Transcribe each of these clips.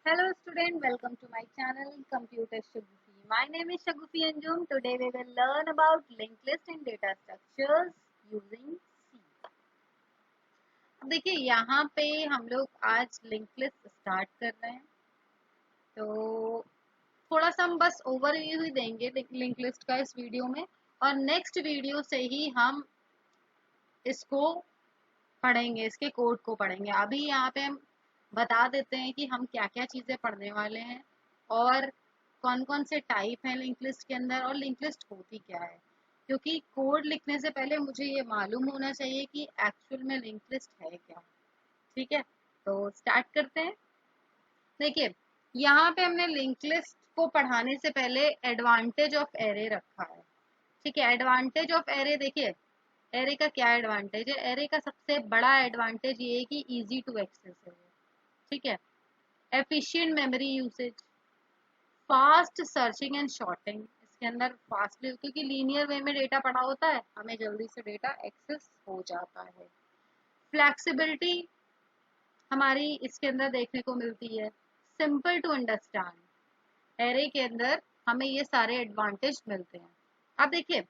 Hello student, welcome to my channel Computer Shagufi. My name is Shagufi Anjum. Today we will learn about linked list and data structures using C. अब देखिए यहाँ पे हम लोग आज link list start कर रहे हैं, तो थोड़ा सा हम बस ओवरव्यू ही देंगे लिंक लिस्ट का इस वीडियो में, और नेक्स्ट वीडियो से ही हम इसको पढ़ेंगे, इसके कोड को पढ़ेंगे। अभी यहाँ पे हम बता देते हैं कि हम क्या क्या चीज़ें पढ़ने वाले हैं और कौन कौन से टाइप हैं लिंक लिस्ट के अंदर और लिंक लिस्ट होती क्या है, क्योंकि कोड लिखने से पहले मुझे ये मालूम होना चाहिए कि एक्चुअल में लिंक लिस्ट है क्या। ठीक है, तो स्टार्ट करते हैं। देखिए यहाँ पे हमने लिंक लिस्ट को पढ़ाने से पहले एडवांटेज ऑफ एरे रखा है। ठीक है, एडवांटेज ऑफ एरे, देखिए एरे का क्या एडवांटेज है। एरे का सबसे बड़ा एडवांटेज ये है कि इजी टू एक्सेस है। ठीक है, efficient memory usage, fast searching and sorting, इसके अंदर फास्टली, क्योंकि लीनियर वे में डेटा पड़ा होता है, हमें जल्दी से डेटा एक्सेस हो जाता है। फ्लेक्सिबिलिटी हमारी इसके अंदर देखने को मिलती है। सिंपल टू अंडरस्टैंड, एरे के अंदर हमें ये सारे एडवांटेज मिलते हैं। अब देखिए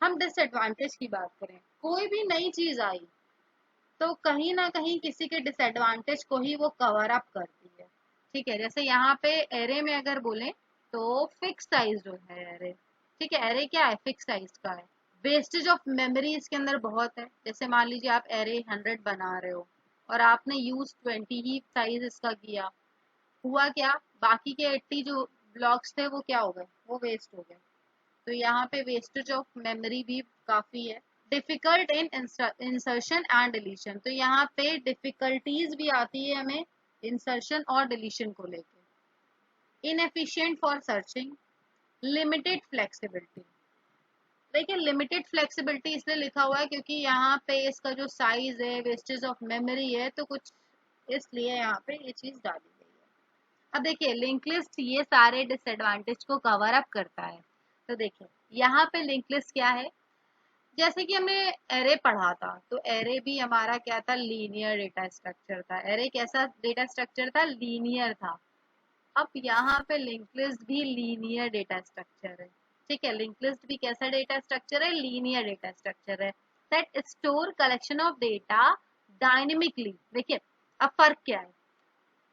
हम डिसएडवांटेज की बात करें, कोई भी नई चीज आई तो कहीं ना कहीं किसी के डिसएडवांटेज को ही वो कवर अप करती है। ठीक है, जैसे यहाँ पे एरे में अगर बोले तो फिक्स साइज जो है एरे, ठीक है, एरे क्या है, फिक्स साइज का है। वेस्टेज ऑफ मेमोरी इसके अंदर बहुत है। जैसे मान लीजिए आप एरे 100 बना रहे हो और आपने यूज 20 ही साइज इसका किया, हुआ क्या, बाकी के 80 जो ब्लॉक्स थे वो क्या हो गए, वो वेस्ट हो गए। तो यहाँ पे वेस्टेज ऑफ मेमोरी भी काफी है। Difficult in insertion and deletion, तो यहाँ पे डिफिकल्टीज भी आती है हमें इंसर्शन और डिलीशन को लेके। Inefficient for searching, limited flexibility. देखिए लिमिटेड फ्लेक्सिबिलिटी इसलिए लिखा हुआ है क्योंकि यहाँ पे इसका जो साइज है, वेस्टेज ऑफ मेमोरी है, तो कुछ इसलिए यहाँ पे ये चीज डाली गई है। अब देखिए लिंक लिस्ट ये सारे डिसएडवांटेज को कवर अप करता है। तो देखिए यहाँ पे लिंक लिस्ट क्या है, जैसे कि हमने एरे पढ़ा था, तो एरे भी हमारा क्या था, लीनियर डेटा स्ट्रक्चर था। एरे कैसा डेटा स्ट्रक्चर था, लीनियर था। अब यहाँ पे लिंक लिस्ट भी लीनियर डेटा स्ट्रक्चर है। ठीक है, लिंक लिस्ट भी कैसा डेटा स्ट्रक्चर है, लीनियर डेटा स्ट्रक्चर है that store collection of data dynamically. देखिए अब फर्क क्या है,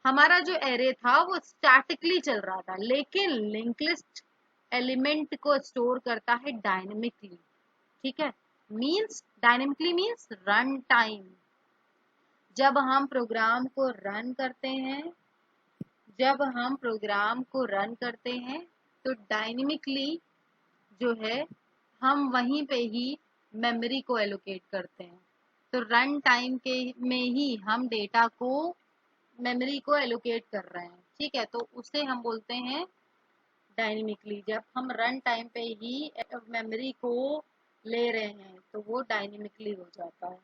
हमारा जो एरे था वो स्टैटिकली चल रहा था, लेकिन लिंक लिस्ट एलिमेंट को स्टोर करता है डायनेमिकली। ठीक है, means dynamically means run time. जब हम प्रोग्राम को रन करते हैं, जब हम प्रोग्राम को रन करते हैं तो डायनेमिकली जो है हम वहीं पे ही मेमोरी को एलोकेट करते हैं। तो रन टाइम के में ही हम डेटा को, मेमोरी को एलोकेट कर रहे हैं। ठीक है, तो उसे हम बोलते हैं डायनेमिकली। जब हम रन टाइम पे ही मेमोरी को ले रहे हैं तो वो डायनेमिकली हो जाता है।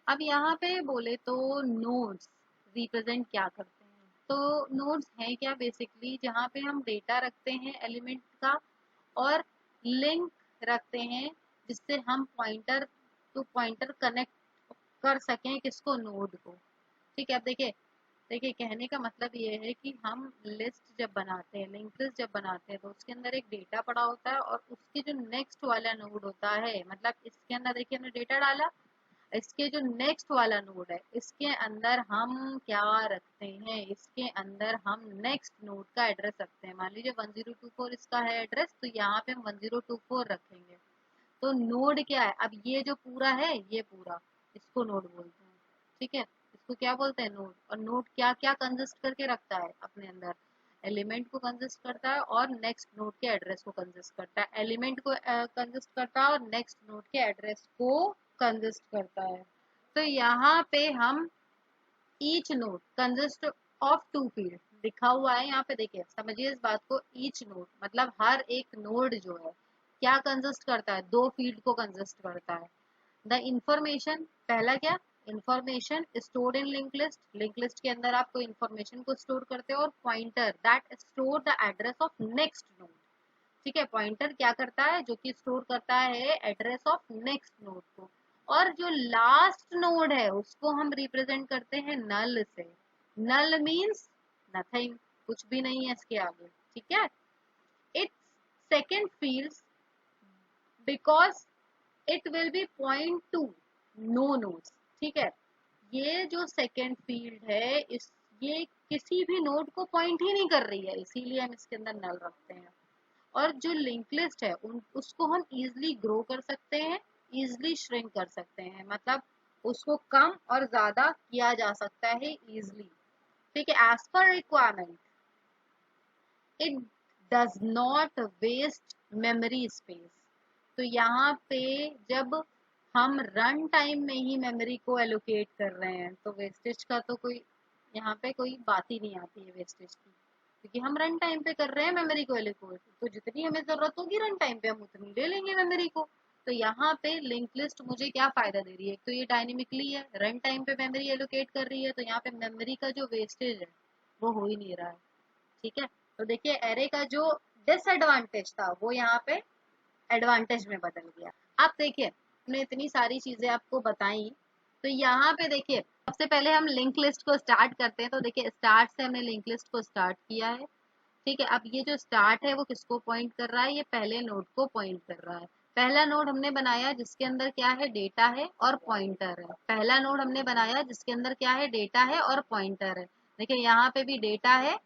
अब यहाँ पे बोले तो नोड्स रिप्रेजेंट क्या करते हैं, तो नोड्स हैं क्या, बेसिकली जहाँ पे हम डेटा रखते हैं एलिमेंट का और लिंक रखते हैं जिससे हम पॉइंटर टू पॉइंटर कनेक्ट कर सकें, किसको, नोड को। ठीक है, अब देखिए देखिए कहने का मतलब ये है कि हम लिस्ट जब बनाते हैं, लिंक लिस्ट जब बनाते हैं, तो उसके अंदर एक डेटा पड़ा होता है और उसके जो नेक्स्ट वाला नोड होता है, मतलब इसके अंदर देखिए हमने डेटा डाला, इसके जो नेक्स्ट वाला नोड है इसके अंदर हम क्या रखते हैं, इसके अंदर हम नेक्स्ट नोड का एड्रेस रखते हैं। मान लीजिए 1024 इसका है एड्रेस, तो यहाँ पे हम 1024 रखेंगे। तो नोड क्या है, अब ये जो पूरा है, ये पूरा, इसको नोड बोलते हैं। ठीक है, इसको क्या बोलते हैं, नोड। और नोड क्या क्या कंसिस्ट करके रखता है अपने अंदर, एलिमेंट को कंसिस्ट करता है और नेक्स्ट नोड के एड्रेस को कंसिस्ट करता है। एलिमेंट को कंसिस्ट करता है और नेक्स्ट नोड के एड्रेस को कंसिस्ट करता है। तो यहाँ पे हम each node consist of two field लिखा हुआ है यहाँ पे, देखिए समझिए इस बात को। ईच नोड मतलब हर एक नोड जो है क्या कंसिस्ट करता है, दो फील्ड को कंसिस्ट करता है। द इंफॉर्मेशन, पहला क्या, information stored in link list, link list के अंदर आप कोई इंफॉर्मेशन को स्टोर करते हो, और pointer that store the address of next node. ठीक है, पॉइंटर क्या करता है, जो कि स्टोर करता है एड्रेस ऑफ नेक्स्ट नोड को। और जो लास्ट नोड है उसको हम रिप्रेजेंट करते हैं नल से। नल मीन्स नथिंग, कुछ भी नहीं है इसके आगे, ठीक है। It's second fields because it will be point to no nodes, ठीक है। ये जो सेकेंड फील्ड है ये किसी भी नोड को पॉइंट ही नहीं कर रही है, इसीलिए हम इसके अंदर नल रखते हैं। और जो लिंक लिस्ट है उसको हम इजिली ग्रो कर सकते हैं, इजिली श्रिंक कर सकते हैं, मतलब उसको कम और ज्यादा किया जा सकता है इजिली, ठीक है। As per requirement it does not waste memory space. तो यहाँ पे जब हम रन टाइम में ही मेमोरी को एलोकेट कर रहे हैं तो वेस्टेज का तो कोई यहाँ पे कोई बात ही नहीं आती है वेस्टेज की, क्योंकि हम रन टाइम पे कर रहे हैं मेमोरी को एलोकेट, तो जितनी हमें जरूरत होगी रन टाइम पे हम उतनी ले लेंगे मेमोरी को। तो यहाँ पे लिंक लिस्ट मुझे क्या फायदा दे रही है, तो ये डायनेमिकली है, रन टाइम पे मेमोरी एलोकेट कर रही है, तो यहाँ पे मेमोरी का जो वेस्टेज है वो हो ही नहीं रहा है, ठीक है। तो देखिए एरे का जो डिसएडवांटेज था वो यहाँ पे एडवांटेज में बदल गया। आप देखिए हमने इतनी सारी चीजें आपको बताई, तो यहाँ पे देखिए सबसे पहले हम लिंक लिस्ट को स्टार्ट करते हैं। तो देखिए स्टार्ट से हमने लिंक लिस्ट को स्टार्ट किया है, ठीक है। अब ये जो स्टार्ट है वो किसको पॉइंट कर रहा है, ये पहले नोड को पॉइंट कर रहा है। पहला नोड हमने बनाया जिसके अंदर क्या है, डेटा है और पॉइंटर है। पहला नोड हमने बनाया जिसके अंदर क्या है, डेटा है और पॉइंटर है। देखिए यहाँ पे भी डेटा है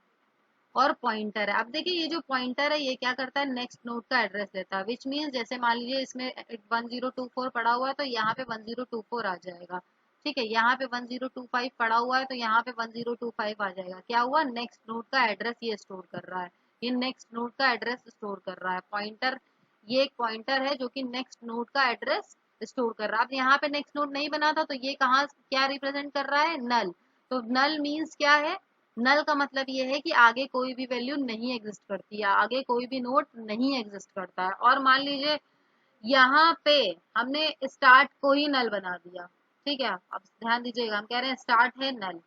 और पॉइंटर है। अब देखिए ये जो पॉइंटर है ये क्या करता है, नेक्स्ट नोड का एड्रेस देता है, विच मीन्स जैसे मान लीजिए इसमें 1024 पड़ा हुआ है तो यहाँ पे 1024 आ जाएगा, ठीक है। यहाँ पे 1025 पड़ा हुआ है तो यहाँ पे 1025 आ जाएगा। क्या हुआ, नेक्स्ट नोड का एड्रेस ये स्टोर कर रहा है, ये नेक्स्ट नोड का एड्रेस स्टोर कर रहा है। पॉइंटर, ये एक पॉइंटर है जो कि नेक्स्ट नोड का एड्रेस स्टोर कर रहा है। अब यहाँ पे नेक्स्ट नोड नहीं बना था तो ये कहाँ क्या रिप्रेजेंट कर रहा है, नल। तो नल मीन्स क्या है, नल का मतलब ये है कि आगे कोई भी वैल्यू नहीं एग्जिस्ट करती है, आगे कोई भी नोड नहीं एग्जिस्ट करता है। और मान लीजिए यहाँ पे हमने स्टार्ट को ही नल बना दिया, ठीक है। अब ध्यान दीजिएगा, हम कह रहे हैं स्टार्ट है नल,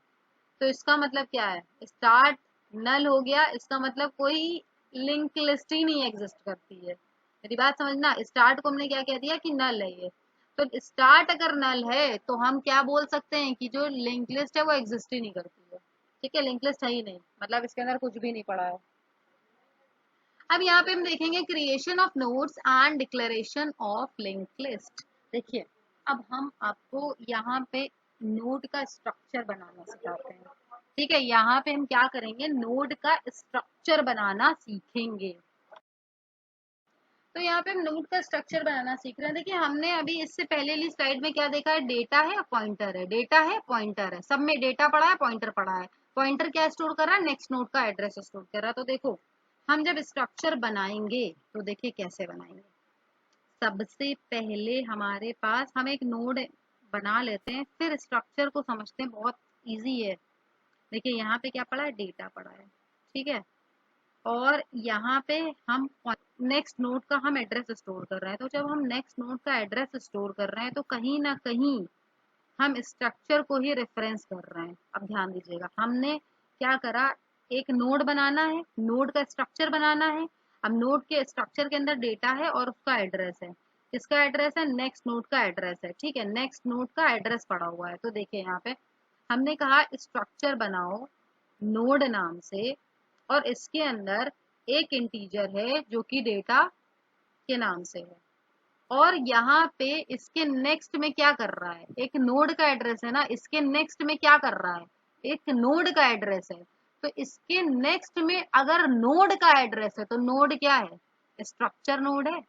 तो इसका मतलब क्या है, स्टार्ट नल हो गया, इसका मतलब कोई लिंक लिस्ट ही नहीं एग्जिस्ट करती है। मेरी बात समझना, स्टार्ट को हमने क्या कह दिया कि नल है ये, तो स्टार्ट अगर नल है तो हम क्या बोल सकते हैं कि जो लिंक लिस्ट है वो एग्जिस्ट ही नहीं करती है, ठीक है। लिंक लिस्ट है ही नहीं, मतलब इसके अंदर कुछ भी नहीं पड़ा है। अब यहाँ पे हम देखेंगे creation of nodes and declaration of link list. देखिए अब हम आपको यहाँ पे नोड का स्ट्रक्चर बनाना सिखाते हैं, ठीक है। यहाँ पे हम क्या करेंगे, नोड का स्ट्रक्चर बनाना सीखेंगे। तो यहाँ पे हम नोड का स्ट्रक्चर बनाना सीख रहे हैं। देखिए हमने अभी इससे पहले वाली स्लाइड में क्या देखा है, डेटा है पॉइंटर है, डेटा है पॉइंटर है, सब में डेटा पड़ा है पॉइंटर पड़ा है। पॉइंटर क्या स्टोर कर रहा है, नेक्स्ट नोड का एड्रेस स्टोर कर रहा है। तो देखो हम जब स्ट्रक्चर बनाएंगे तो देखिए कैसे बनाएंगे। सबसे पहले हमारे पास, हम एक नोड बना लेते हैं फिर स्ट्रक्चर को समझते हैं, बहुत ईजी है। देखिए यहाँ पे क्या पड़ा है, डेटा पड़ा है, ठीक है। और यहाँ पे हम नेक्स्ट नोड का हम एड्रेस स्टोर कर रहे हैं। तो जब हम नेक्स्ट नोड का एड्रेस स्टोर कर रहे हैं तो कहीं ना कहीं हम स्ट्रक्चर को ही रेफरेंस कर रहे हैं। अब ध्यान दीजिएगा, हमने क्या करा, एक नोड बनाना है, नोड का स्ट्रक्चर बनाना है। अब नोड के स्ट्रक्चर के अंदर डेटा है और उसका एड्रेस है, किसका एड्रेस है, नेक्स्ट नोड का एड्रेस है, ठीक है। नेक्स्ट नोड का एड्रेस पड़ा हुआ है। तो देखिए यहाँ पे हमने कहा स्ट्रक्चर बनाओ नोड नाम से, और इसके अंदर एक इंटीजर है जो कि डेटा के नाम से है, और यहाँ पे इसके नेक्स्ट में क्या कर रहा है, एक नोड का एड्रेस है ना, इसके नेक्स्ट में क्या कर रहा है, एक नोड का एड्रेस है। तो इसके नेक्स्ट में अगर नोड का एड्रेस है तो नोड क्या है, स्ट्रक्चर नोड है।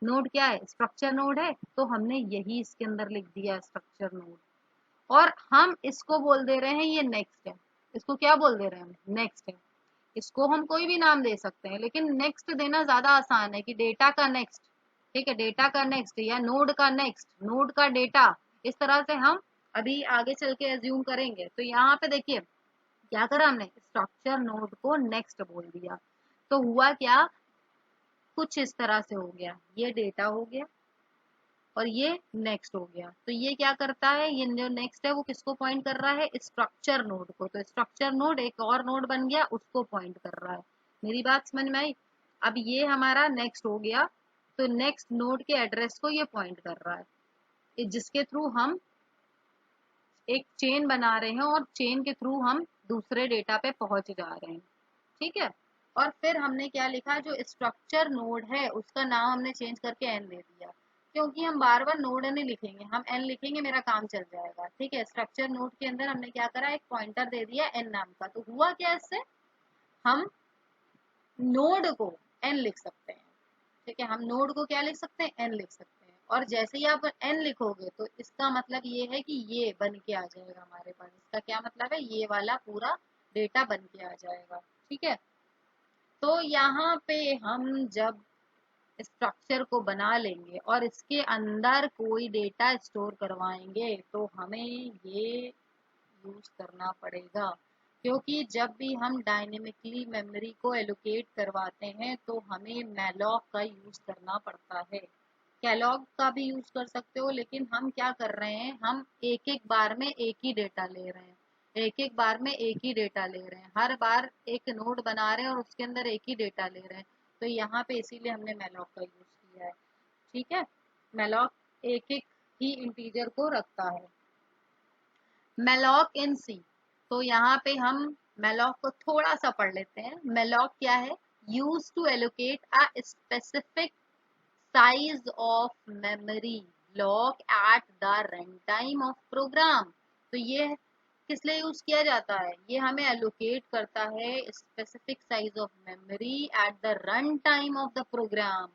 नोड क्या है, स्ट्रक्चर नोड है। तो हमने यही इसके अंदर लिख दिया स्ट्रक्चर नोड, और हम इसको बोल दे रहे हैं ये नेक्स्ट है। इसको क्या बोल दे रहे हैं हम, नेक्स्ट है। इसको हम कोई भी नाम दे सकते हैं, लेकिन नेक्स्ट देना ज्यादा आसान है कि डेटा का नेक्स्ट, ठीक है, डेटा का नेक्स्ट या नोड का नेक्स्ट, नोड का डेटा। इस तरह से हम अभी आगे चल के एज्यूम करेंगे। तो यहाँ पे देखिए क्या करा हमने, स्ट्रक्चर नोड को नेक्स्ट बोल दिया, तो हुआ क्या, कुछ इस तरह से हो गया, ये डेटा हो गया और ये नेक्स्ट हो गया। तो ये क्या करता है, ये जो नेक्स्ट है वो किसको पॉइंट कर रहा है, स्ट्रक्चर नोड को। तो स्ट्रक्चर नोड एक और नोड बन गया, उसको पॉइंट कर रहा है। मेरी बात समझ में आई। अब ये हमारा नेक्स्ट हो गया, तो नेक्स्ट नोड के एड्रेस को ये पॉइंट कर रहा है, जिसके थ्रू हम एक चेन बना रहे हैं और चेन के थ्रू हम दूसरे डेटा पे पहुंच जा रहे हैं। ठीक है। और फिर हमने क्या लिखा, जो स्ट्रक्चर नोड है उसका नाम हमने चेंज करके एन दे दिया, क्योंकि हम बार बार नोड नहीं लिखेंगे, हम एन लिखेंगे, मेरा काम चल जाएगा। ठीक है, स्ट्रक्चर नोड के अंदर हमने क्या करा, एक पॉइंटर दे दिया एन नाम का, तो हुआ क्या इससे, हम नोड को एन लिख सकते हैं। ठीक है, हम नोड को क्या लिख सकते हैं, एन लिख सकते हैं। और जैसे ही आप एन लिखोगे तो इसका मतलब ये है कि ये बन के आ जाएगा हमारे पास, इसका क्या मतलब है, ये वाला पूरा डेटा बन के आ जाएगा। ठीक है, तो यहाँ पे हम जब स्ट्रक्चर को बना लेंगे और इसके अंदर कोई डेटा स्टोर करवाएंगे तो हमें ये यूज करना पड़ेगा, क्योंकि जब भी हम डायनेमिकली मेमोरी को एलोकेट करवाते हैं तो हमें मैलॉक का यूज करना पड़ता है। कैलॉग का भी यूज कर सकते हो, लेकिन हम क्या कर रहे हैं, हम एक एक बार में एक ही डेटा ले रहे हैं, एक एक बार में एक ही डेटा ले रहे हैं, हर बार एक नोड बना रहे हैं और उसके अंदर एक ही डेटा ले रहे हैं। तो यहाँ पे इसीलिए हमने मैलॉक का यूज किया है। ठीक है, मैलॉक एक एक ही इंटीजर को रखता है। मैलॉक इन सी, तो यहाँ पे हम मैलॉक को थोड़ा सा पढ़ लेते हैं। मैलॉक क्या है, use to allocate a specific size of memory block at the runtime of program। तो ये किस लिए यूज किया जाता है, ये हमें एलोकेट करता है specific size of memory at the run time of the program.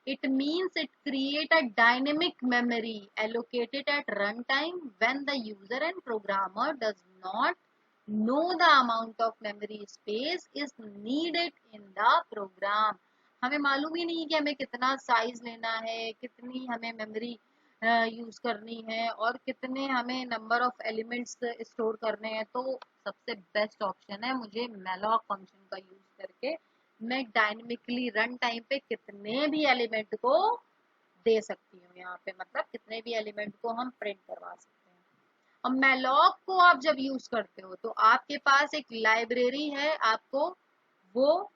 It means it create a dynamic memory allocated at runtime when the user and programmer does not know the amount of memory space is needed in the program। हमें मालूम ही नहीं कि हमें कितना size लेना है, कितनी हमें मेमोरी यूज करनी है और कितने हमें नंबर ऑफ एलिमेंट्स स्टोर करने हैं। तो सबसे बेस्ट ऑप्शन है, मुझे मैलॉक फंक्शन का यूज करके मैं डायनेमिकली रन टाइम पे कितने भी एलिमेंट को दे सकती हूँ, यहाँ पे मतलब कितने भी एलिमेंट को हम प्रिंट करवा सकते हैं। अब मैलॉक को आप जब यूज करते हो तो आपके पास एक लाइब्रेरी है, आपको वो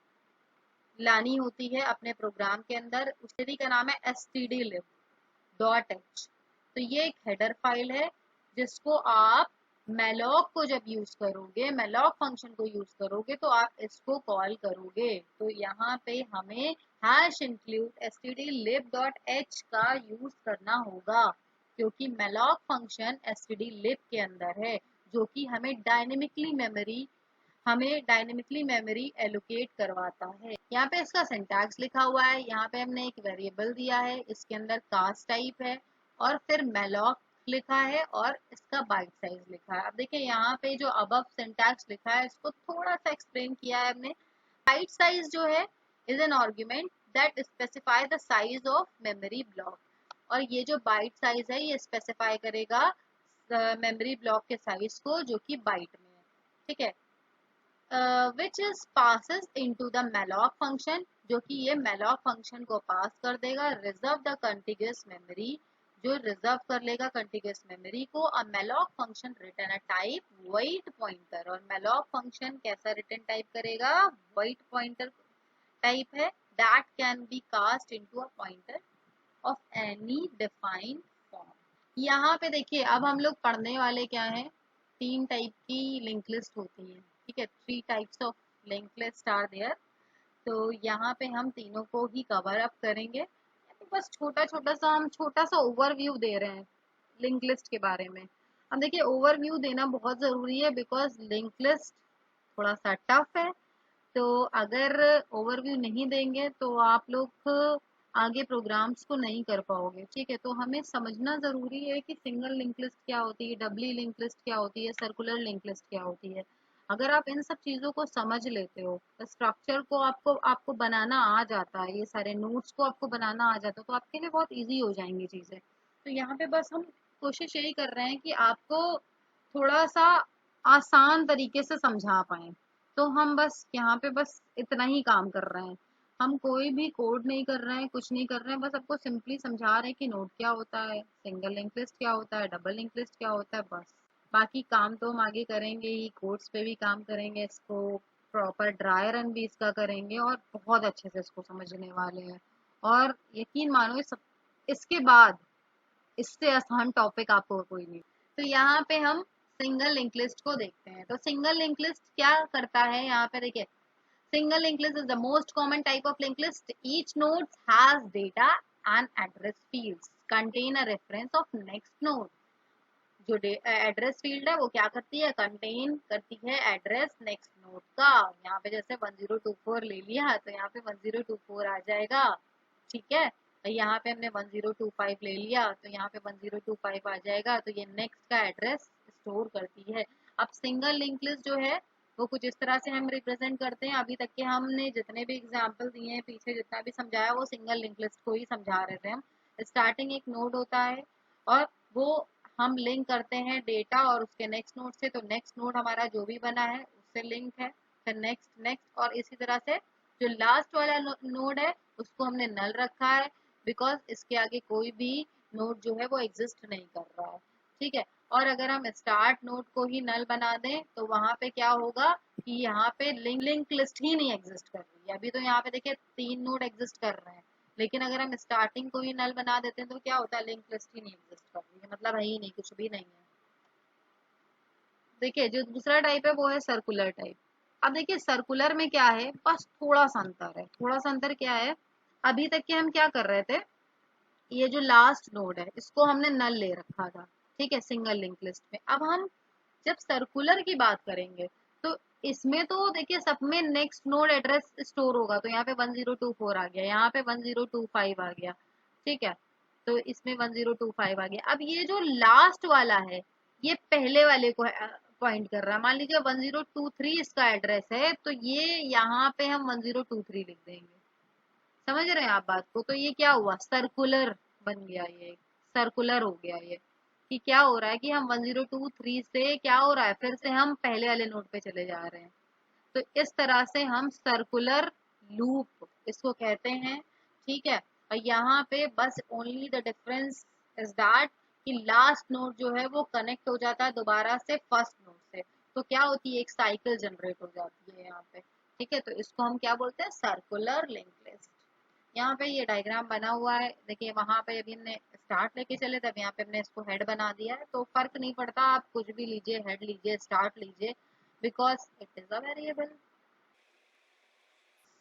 लानी होती है अपने प्रोग्राम के अंदर। उस लाइब्रेरी का नाम है stdlib.h। तो ये एक हेडर फाइल है जिसको आप मैलॉक को जब यूज करोगे, मैलॉक फंक्शन को यूज करोगे तो आप इसको कॉल करोगे। तो यहाँ पे हमें #include stdlib.h का यूज करना होगा, क्योंकि मैलॉक फंक्शन stdlib के अंदर है, जो कि हमें डायनेमिकली मेमोरी एलोकेट करवाता है। यहाँ पे इसका सिंटैक्स लिखा हुआ है, यहाँ पे हमने एक वेरिएबल दिया है, इसके अंदर कास्ट टाइप है और फिर मैलॉक लिखा है और इसका बाइट साइज लिखा है। अब देखिए यहाँ पे जो अबव सिंटैक्स लिखा है इसको थोड़ा सा एक्सप्लेन किया है हमने। बाइट साइज जो है is an argument that specify the size of memory block, और ये जो बाइट साइज है ये स्पेसिफाई करेगा मेमोरी ब्लॉक के साइज को जो कि बाइट में है। ठीक है, which is passes into the malloc function, जो कि ये malloc function को पास कर देगा। reserve the contiguous memory, जो रिजर्व कर लेगा contiguous memory को। a malloc function return a type void pointer, और malloc function कैसा रिटर्न टाइप करेगा, void pointer टाइप है, that can be cast into a pointer of any defined form। यहाँ पे देखिए अब हम लोग पढ़ने वाले क्या है, तीन टाइप की लिंक लिस्ट होती है। ठीक है, 3 types of link list are there. तो यहाँ पे हम तीनों को ही कवर अप करेंगे। तो बस छोटा सा ओवरव्यू दे रहे हैं लिंक लिस्ट के बारे में। अब देखिए ओवरव्यू देना बहुत ज़रूरी है, बिकॉज लिंक लिस्ट थोड़ा सा टफ है। तो अगर ओवरव्यू नहीं देंगे तो आप लोग आगे प्रोग्राम्स को नहीं कर पाओगे। ठीक है, तो हमें समझना ज़रूरी है कि सिंगल लिंक लिस्ट क्या होती है, डबली लिंक लिस्ट क्या होती है, सर्कुलर लिंक लिस्ट क्या होती है। अगर आप इन सब चीज़ों को समझ लेते हो, स्ट्रक्चर को आपको आपको बनाना आ जाता है, ये सारे नोट्स को आपको बनाना आ जाता है, तो आपके लिए बहुत ईजी हो जाएंगी चीज़ें। तो यहाँ पे बस हम कोशिश यही कर रहे हैं कि आपको थोड़ा सा आसान तरीके से समझा पाएं। तो हम बस यहाँ पे बस इतना ही काम कर रहे हैं, हम कोई भी कोड नहीं कर रहे हैं, कुछ नहीं कर रहे हैं, बस आपको सिंपली समझा रहे हैं कि नोड क्या होता है, सिंगल लिंक लिस्ट क्या होता है, डबल लिंक लिस्ट क्या होता है। बस बाकी काम तो हम आगे करेंगे ही, कोड्स पे भी काम करेंगे, इसको प्रॉपर ड्राई रन भी इसका करेंगे और बहुत अच्छे से इसको समझने वाले हैं। और यकीन मानो इसके बाद इससे आसान टॉपिक आपको कोई नहीं। तो यहाँ पे हम सिंगल लिंक लिस्ट को देखते हैं। तो सिंगल लिंक लिस्ट क्या करता है, यहाँ पे देखिए Single linked list is the most common type of linked list. Each node has data and address fields contain a reference of next node. जो एड्रेस फील्ड है वो क्या करती है, कंटेन करती है एड्रेस नेक्स्ट नोड का। यहाँ पे जैसे 1024 ले लिया तो यहाँ पे 1024 आ जाएगा, ठीक है। यहाँ पे हमने 1025 ले लिया तो यहाँ पे 1025 आ जाएगा। तो ये नेक्स्ट का एड्रेस स्टोर करती है। अब सिंगल लिंक लिस्ट जो है वो कुछ इस तरह से हम रिप्रेजेंट करते हैं। अभी तक के हमने जितने भी एग्जाम्पल दिए हैं, पीछे जितना भी समझाया, वो सिंगल लिंक लिस्ट को ही समझा रहे थे हम। स्टार्टिंग एक नोड होता है और वो हम लिंक करते हैं डेटा और उसके नेक्स्ट नोड से। तो नेक्स्ट नोड हमारा जो भी बना है उससे लिंक है, फिर नेक्स्ट नेक्स्ट, और इसी तरह से जो लास्ट वाला नोड है उसको हमने नल रखा है, बिकॉज इसके आगे कोई भी नोड जो है वो एग्जिस्ट नहीं कर रहा है, ठीक है। और अगर हम स्टार्ट नोड को ही नल बना दें तो वहां पे क्या होगा कि यहाँ पे लिंक लिस्ट ही नहीं एग्जिस्ट कर रही है। अभी तो यहाँ पे देखिए 3 नोड एग्जिस्ट कर रहे हैं, लेकिन अगर हम स्टार्टिंग को ही नल बना देते हैं तो क्या होता है, लिंक लिस्ट ही नहीं एग्जिस्ट कर रही है, मतलब है ही नहीं, कुछ भी नहीं है। देखिए जो दूसरा टाइप है वो है सर्कुलर टाइप। अब देखिए सर्कुलर में क्या है, बस थोड़ा सा अंतर है। थोड़ा सा अंतर क्या है, अभी तक के हम क्या कर रहे थे, ये जो लास्ट नोड है इसको हमने नल ले रखा था, ठीक है, सिंगल लिंक लिस्ट में। अब हम जब सर्कुलर की बात करेंगे तो इसमें तो देखिए सब में नेक्स्ट नोड एड्रेस स्टोर होगा। तो यहाँ पे 1024 आ गया, यहाँ पे 1025 आ गया, ठीक है। तो इसमें 1025 आ गया। अब ये जो लास्ट वाला है ये पहले वाले को पॉइंट कर रहा है। मान लीजिए 1023 इसका एड्रेस है तो ये यहाँ पे हम 1023 लिख देंगे। समझ रहे हैं आप बात को? तो ये क्या हुआ, सर्कुलर बन गया, ये सर्कुलर हो गया ये, कि क्या हो रहा है कि हम 1023 से क्या हो रहा है, फिर से हम पहले वाले नोड पे चले जा रहे हैं। तो इस तरह से हम सर्कुलर लूप इसको कहते हैं, ठीक है। और यहाँ पे बस only the difference is that कि लास्ट नोड जो है वो कनेक्ट हो जाता है दोबारा से फर्स्ट नोड से। तो क्या होती है, एक साइकिल जनरेट हो जाती है यहाँ पे, ठीक है। तो इसको हम क्या बोलते हैं, सर्कुलर लिंक लिस्ट। यहाँ पे ये डायग्राम बना हुआ है, देखिए वहां पे अभी हमने स्टार्ट लेके चले थे, अब यहाँ पे हमने इसको हेड बना दिया है। तो फर्क नहीं पड़ता, आप कुछ भी लीजिए, हेड लीजिए, स्टार्ट लीजिए, because it is a variable.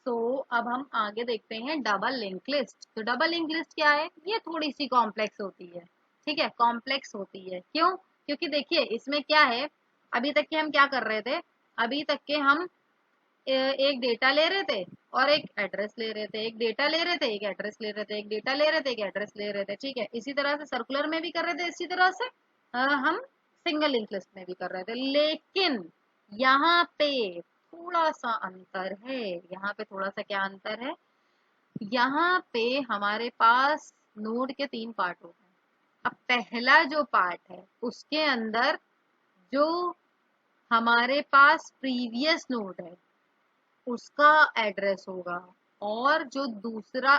तो अब हम आगे देखते हैं डबल लिंक लिस्ट। तो डबल लिंक लिस्ट क्या है, ये थोड़ी सी कॉम्प्लेक्स होती है, ठीक है, कॉम्प्लेक्स होती है। क्यों? क्योंकि देखिए इसमें क्या है, अभी तक के हम क्या कर रहे थे, अभी तक के हम एक डेटा ले रहे थे और एक एड्रेस ले रहे थे, एक डेटा ले रहे थे, एक एड्रेस ले रहे थे, एक डेटा ले रहे थे, एक एड्रेस ले रहे थे, ठीक है। इसी तरह से सर्कुलर में भी कर रहे थे, इसी तरह से हम सिंगल लिंक लिस्ट में भी कर रहे थे। लेकिन यहाँ पे थोड़ा सा अंतर है। यहाँ पे थोड़ा सा क्या अंतर है, यहाँ पे हमारे पास नोड के 3 पार्ट होते हैं। अब पहला जो पार्ट है उसके अंदर जो हमारे पास प्रीवियस नोड है उसका एड्रेस होगा, और जो दूसरा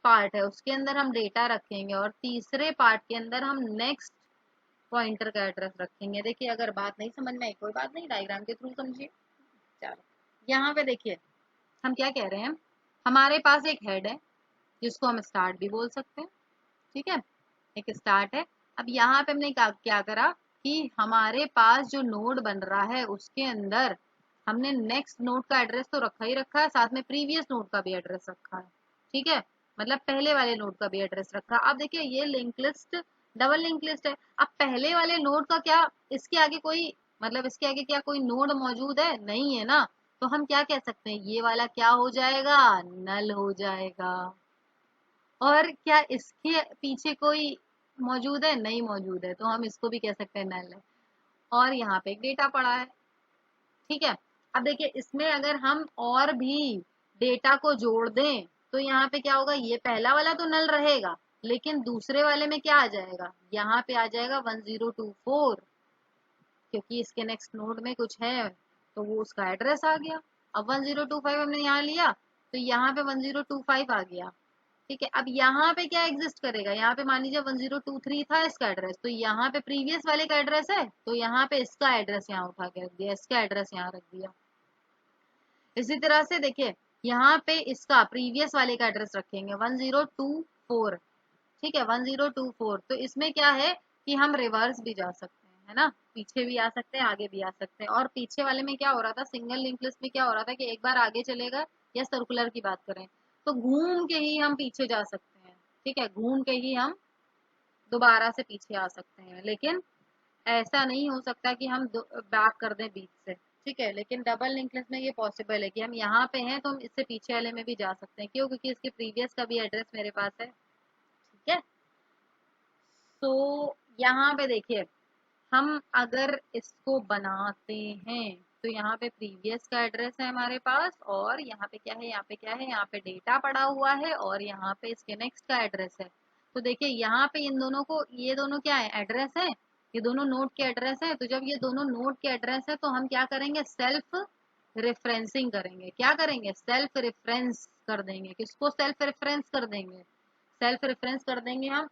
पार्ट है उसके अंदर हम डेटा रखेंगे, और तीसरे पार्ट के अंदर हम नेक्स्ट पॉइंटर का एड्रेस रखेंगे। देखिए अगर बात नहीं समझ में आई कोई बात नहीं, डायग्राम के थ्रू समझिए। चलो यहाँ पे देखिए हम क्या कह रहे हैं, हमारे पास एक हेड है जिसको हम स्टार्ट भी बोल सकते हैं, ठीक है, एक स्टार्ट है। अब यहाँ पे हमने क्या करा कि हमारे पास जो नोड बन रहा है उसके अंदर हमने नेक्स्ट नोड का एड्रेस तो रखा ही रखा है, साथ में प्रीवियस नोड का भी एड्रेस रखा है, ठीक है, मतलब पहले वाले नोड का भी एड्रेस रखा। अब देखिए ये link list double link list है। अब पहले वाले नोड का क्या, इसके आगे कोई, मतलब इसके आगे क्या कोई नोड मौजूद है, नहीं है ना। तो हम क्या कह सकते हैं, ये वाला क्या हो जाएगा, नल हो जाएगा। और क्या इसके पीछे कोई मौजूद है, नहीं मौजूद है, तो हम इसको भी कह सकते हैं नल है। और यहाँ पे एक डेटा पड़ा है, ठीक है। अब देखिए इसमें अगर हम और भी डेटा को जोड़ दें तो यहाँ पे क्या होगा, ये पहला वाला तो नल रहेगा, लेकिन दूसरे वाले में क्या आ जाएगा, यहाँ पे आ जाएगा 1024, क्योंकि इसके नेक्स्ट नोड में कुछ है तो वो उसका एड्रेस आ गया। अब 1025 हमने यहाँ लिया तो यहाँ पे 1025 आ गया, ठीक है। अब यहाँ पे क्या एग्जिस्ट करेगा, यहाँ पे मान लीजिए 1023 था इसका एड्रेस, तो यहाँ पे प्रीवियस वाले का एड्रेस है तो यहाँ पे इसका एड्रेस यहाँ उठा के रख दिया, इसका एड्रेस यहाँ रख दिया। इसी तरह से देखिए यहाँ पे इसका प्रीवियस वाले का एड्रेस रखेंगे 1024, ठीक है, 1024। तो इसमें क्या है कि हम रिवर्स भी जा सकते हैं, है ना, पीछे भी आ सकते हैं, आगे भी आ सकते हैं। और पीछे वाले में क्या हो रहा था, सिंगल लिंक लिस्ट में क्या हो रहा था कि एक बार आगे चले गए, या सर्कुलर की बात करें तो घूम के ही हम पीछे जा सकते हैं, ठीक है, घूम के ही हम दोबारा से पीछे आ सकते हैं। लेकिन ऐसा नहीं हो सकता कि हम बैक कर दें बीच से, ठीक है। लेकिन डबल लिंक लिस्ट में ये पॉसिबल है कि हम यहाँ पे हैं तो हम इससे पीछे वाले में भी जा सकते हैं। क्यों? क्योंकि इसके प्रीवियस का भी एड्रेस मेरे पास है, ठीक है। तो यहाँ पे देखिए, हम अगर इसको बनाते हैं तो यहाँ पे प्रीवियस का एड्रेस है हमारे पास, और यहाँ पे क्या है, यहाँ पे क्या है, यहाँ पे डेटा पड़ा हुआ है, और यहाँ पे इसके नेक्स्ट का एड्रेस है। तो देखिए यहाँ पे इन दोनों को, ये दोनों क्या है, एड्रेस है, ये दोनों नोड के एड्रेस है। तो जब ये दोनों नोड के एड्रेस है तो हम क्या करेंगे, सेल्फ रेफरेंसिंग करेंगे। क्या करेंगे, सेल्फ रेफरेंस कर देंगे। किसको सेल्फ रेफरेंस कर देंगे, सेल्फ रेफरेंस कर देंगे हम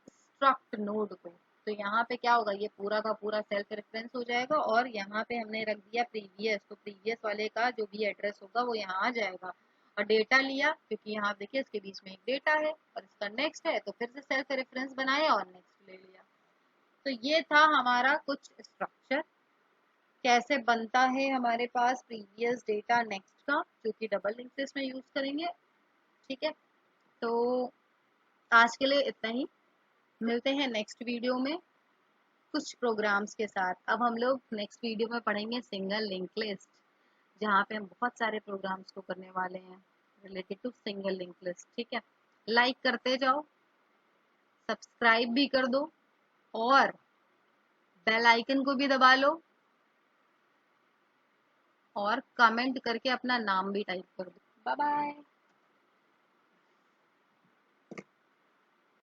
स्ट्रक्ट नोड को। तो यहाँ पे क्या होगा, ये पूरा का पूरा सेल्फ रेफरेंस हो जाएगा, और यहाँ पे हमने रख दिया प्रीवियस, तो प्रीवियस वाले का जो भी एड्रेस होगा वो यहाँ आ जाएगा। और डेटा लिया, क्योंकि यहाँ देखिए इसके बीच में एक डेटा है और इसका नेक्स्ट है, तो फिर से सेल्फ रेफरेंस बनाया और नेक्स्ट ले लिया। तो ये था हमारा कुछ स्ट्रक्चर, कैसे बनता है हमारे पास प्रीवियस डेटा नेक्स्ट का, जो कि डबल लिंक लिस्ट में यूज करेंगे, ठीक है। तो आज के लिए इतना ही, मिलते हैं नेक्स्ट वीडियो में कुछ प्रोग्राम्स के साथ। अब हम लोग नेक्स्ट वीडियो में पढ़ेंगे सिंगल लिंक लिस्ट, जहाँ पे हम बहुत सारे प्रोग्राम्स को करने वाले हैं related to single link list, ठीक है। लाइक करते जाओ, सब्सक्राइब भी कर दो, और बेल आइकन को भी दबा लो, और कमेंट करके अपना नाम भी टाइप कर दो। Bye bye.